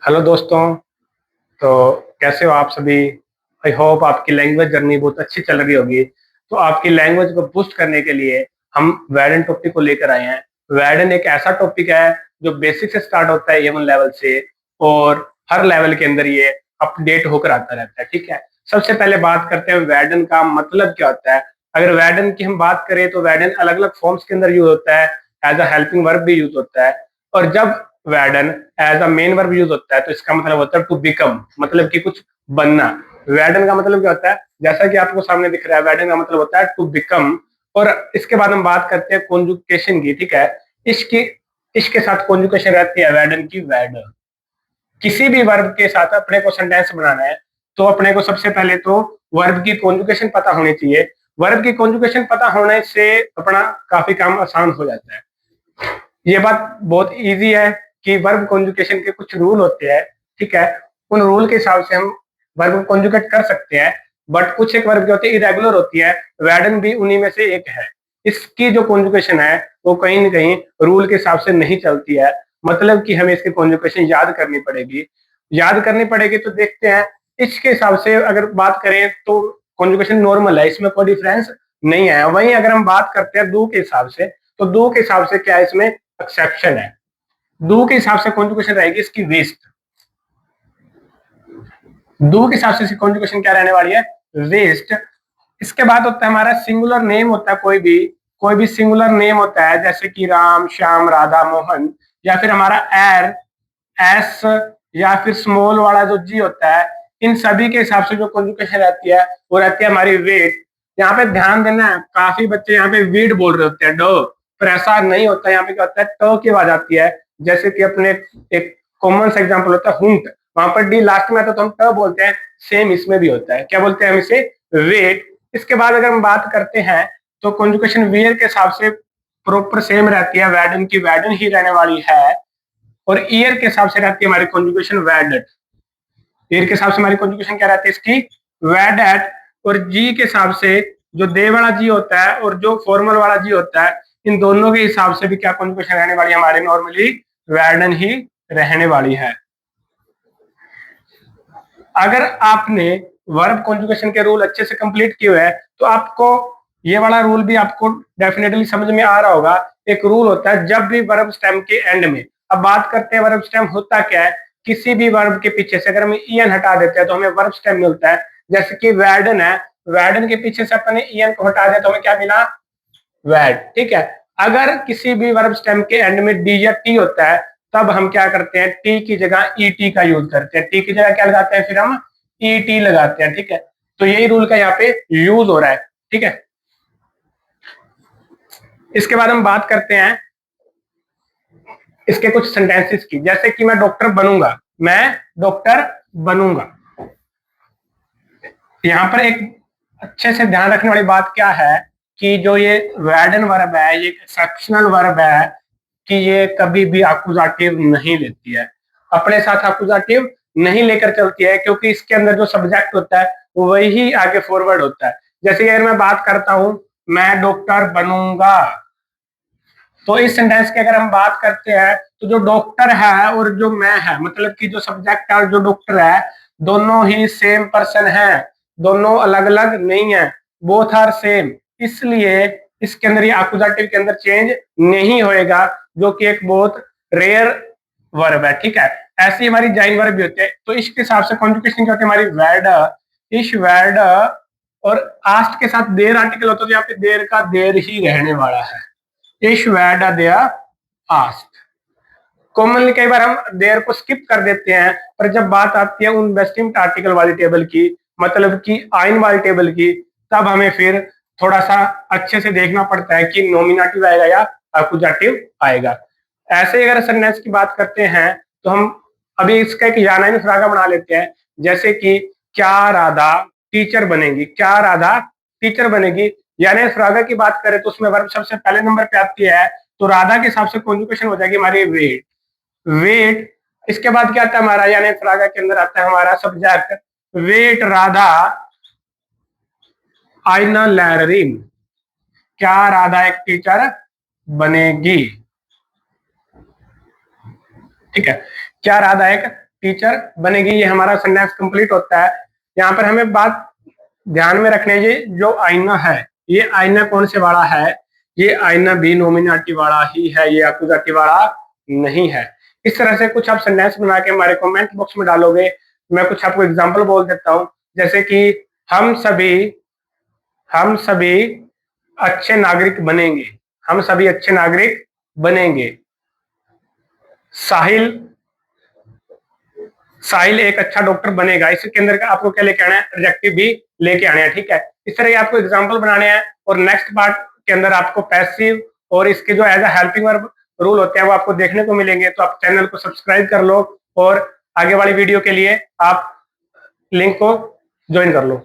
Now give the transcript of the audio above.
Hello दोस्तों। तो कैसे हो आप सभी। आई होप आपकी लैंग्वेज जर्नी बहुत अच्छी चल रही होगी। तो आपकी लैंग्वेज को बूस्ट करने के लिए हम वैडन टॉपिक को लेकर आए हैं। वैडन एक ऐसा टॉपिक है जो बेसिक से स्टार्ट होता है A1 लेवल से, और हर लेवल के अंदर ये अपडेट होकर आता रहता है। ठीक है, सबसे पहले बात करते हैं वैडन का मतलब क्या होता है। अगर वैडन की हम बात करें तो वैडन अलग अलग फॉर्म्स के अंदर यूज होता है। एज अ हेल्पिंग वर्ब भी यूज होता है, और जब वैडन as a main verb use होता है तो इसका मतलब होता है टू बिकम, मतलब कि कुछ बनना। वैडन का मतलब क्या होता है, जैसा कि आपको सामने दिख रहा है, वैडन का मतलब होता है टू बिकम। और इसके बाद हम बात करते हैं कॉन्जुगेशन की। ठीक है, इसकी इसके साथ कॉन्जुगेशन रहती है वैडन की, वैड। किसी भी वर्ब के साथ अपने को सेंटेंस बनाना है तो अपने को सबसे पहले तो वर्ब की कॉन्जुगेशन पता होनी चाहिए। वर्ब की कॉन्जुगेशन पता होने से अपना काफी काम आसान हो जाता है। ये बात बहुत इजी है कि वर्ब कॉन्जुगेशन के कुछ रूल होते हैं। ठीक है, उन रूल के हिसाब से हम वर्ब कॉन्जुगेट कर सकते हैं। बट कुछ एक वर्ब जो होती है इरेगुलर होती है, वैडन भी उन्हीं में से एक है। इसकी जो कॉन्जुगेशन है वो कहीं ना कहीं रूल के हिसाब से नहीं चलती है, मतलब कि हमें इसकी कॉन्जुगेशन याद करनी पड़ेगी। याद करनी पड़ेगी तो देखते हैं इसके हिसाब से अगर बात करें तो कॉन्जुगेशन नॉर्मल है, इसमें कोई डिफरेंस नहीं है। वहीं अगर हम बात करते हैं डू के हिसाब से, तो डू के हिसाब से क्या है, इसमें एक्सेप्शन है। डू के हिसाब से कॉन्जुगेशन रहेगी इसकी वेस्ट। डू के हिसाब से इसकी कॉन्जुगेशन क्या रहने वाली है, वेस्ट। इसके बाद होता है हमारा सिंगुलर नेम होता है, कोई भी सिंगुलर नेम होता है, जैसे कि राम, श्याम, राधा, मोहन, या फिर हमारा एर, एस, या फिर स्मॉल वाला जो जी होता है। इन सभी के हिसाब से जो कॉन्जुगेशन रहती है वो रहती है हमारी वेट। यहाँ पे ध्यान देना है, काफी बच्चे यहाँ पे वीड बोल रहे होते हैं, डो, पर ऐसा नहीं होता। यहाँ पे क्या होता है, ट की आवाज आती है। जैसे कि अपने एक कॉमन सा एग्जाम्पल होता है हुंट, वहां पर डी लास्ट में आता है तो हम ट बोलते हैं। सेम इसमें भी होता है, क्या बोलते हैं हम इसे, वेट। इसके बाद अगर हम बात करते हैं तो कॉन्जुगेशन वेयर के हिसाब से प्रॉपर सेम रहती है, वैडन की वैडन ही रहने वाली है। और ईयर के हिसाब से रहती है हमारी कॉन्जुगेशन वैडेट। ईयर के हिसाब से हमारी कॉन्जुगेशन क्या रहती है इसकी, वैडेट। और जी के हिसाब से जो दे वाला जी होता है और जो फॉर्मल वाला जी होता है, इन दोनों के हिसाब से भी क्या कॉन्जुगेशन रहने वाली है हमारे, नॉर्मली वैडन ही रहने वाली है। अगर आपने वर्ब कॉन्जुगेशन के रूल अच्छे से कंप्लीट किए हुए हैं तो आपको ये वाला रूल भी आपको डेफिनेटली समझ में आ रहा होगा। एक रूल होता है जब भी वर्ब स्टेम के एंड में, अब बात करते हैं वर्ब स्टेम होता क्या है। किसी भी वर्ब के पीछे से अगर हम ईएन हटा देते हैं तो हमें वर्ब स्टेम मिलता है। जैसे कि वैडन है, वैडन के पीछे से अपने ईएन को हटा दिया तो हमें क्या मिला, वैड। ठीक है, अगर किसी भी वर्ब स्टेम के एंड में डी या टी होता है तब हम क्या करते हैं, टी की जगह ईटी का यूज करते हैं। टी की जगह क्या लगाते हैं, फिर हम ईटी लगाते हैं। ठीक है, तो यही रूल का यहाँ पे यूज हो रहा है। ठीक है, इसके बाद हम बात करते हैं इसके कुछ सेंटेंसेस की, जैसे कि मैं डॉक्टर बनूंगा, मैं डॉक्टर बनूंगा। यहाँ पर एक अच्छे से ध्यान रखने वाली बात क्या है कि जो ये वैडन वर्ब है ये एक्सेप्शनल वर्ब है कि ये कभी भी अकुजाटिव नहीं लेती है, अपने साथ अकुजाटिव नहीं लेकर चलती है, क्योंकि इसके अंदर जो सब्जेक्ट होता है वही आगे फॉरवर्ड होता है। जैसे अगर मैं बात करता हूं, मैं डॉक्टर बनूंगा, तो इस सेंटेंस की अगर हम बात करते हैं तो जो डॉक्टर है और जो मैं है, मतलब कि जो सब्जेक्ट है और जो डॉक्टर है, दोनों ही सेम पर्सन है, दोनों अलग अलग नहीं है, बोथ आर सेम। इसलिए इसके अंदर ये अकुजाटिव के अंदर चेंज नहीं होएगा, जो कि एक बहुत रेयर वर्ब है। ठीक है, ऐसी हमारी जाइन वर्ब भी होते हैं। तो इसके हिसाब से कॉन्जुगेशन क्या होती है हमारी, वैड, इश, वैड, और आस्ट के साथ देर आर्टिकल होता है तो यहाँ पे देर का देर ही रहने वाला है। इश, वैड, देयर, आस्ट। कॉमनली कई बार हम देयर को स्किप कर देते हैं, पर जब बात आती है उन वेस्टिंग आर्टिकल वाली टेबल की, मतलब कि आइन वाली टेबल की, तब हमें फिर थोड़ा सा अच्छे से देखना पड़ता है कि नॉमिनेटिव आएगा या अकुजाटिव आएगा। ऐसे ही अगर सेंटेंस की बात करते हैं तो हम अभी इसका एक यानाइन फ्रागा बना लेते हैं। जैसे कि क्या राधा टीचर बनेगी, क्या राधा टीचर बनेगी। यानी फ्रागा की बात करें तो उसमें वर्ब सबसे पहले नंबर पे आती है, तो राधा के हिसाब से कॉन्जुगेशन हो जाएगी हमारी वेट, वेट। इसके बाद क्या आता है हमारा, यानी फ्रागा के अंदर आता है हमारा सब्जेक्ट, वेट राधा आईना लैरिन, क्या राधा एक टीचर बनेगी। ठीक है, क्या राधा एक टीचर बनेगी। ये हमारा सेंटेंस कंप्लीट होता है। यहाँ पर हमें बात ध्यान में रखने की, जो आईना है, ये आईना कौन से वाला है? ये आईना भी नोमिनेटिव वाला ही है, ये एक्यूजेटिव वाला नहीं है। इस तरह से कुछ आप सेंटेंस बना के हमारे कमेंट बॉक्स में डालोगे। मैं कुछ आपको एग्जांपल बोल देता हूँ, जैसे कि हम सभी अच्छे नागरिक बनेंगे। हम सभी अच्छे नागरिक बनेंगे। साहिल एक अच्छा डॉक्टर बनेगा। इसके अंदर आपको क्या लेके आना है? एडजेक्टिव भी लेके आने हैं, ठीक है। इस तरह के आपको एग्जांपल बनाने हैं। और नेक्स्ट पार्ट के अंदर आपको पैसिव और इसके जो as a helping verb rule होते हैं वो आपको देखने को मिलेंगे। तो आप चैनल को सब्सक्राइब कर लो और आगे वाली वीडियो के लिए आप लिंक को ज्वाइन कर लो।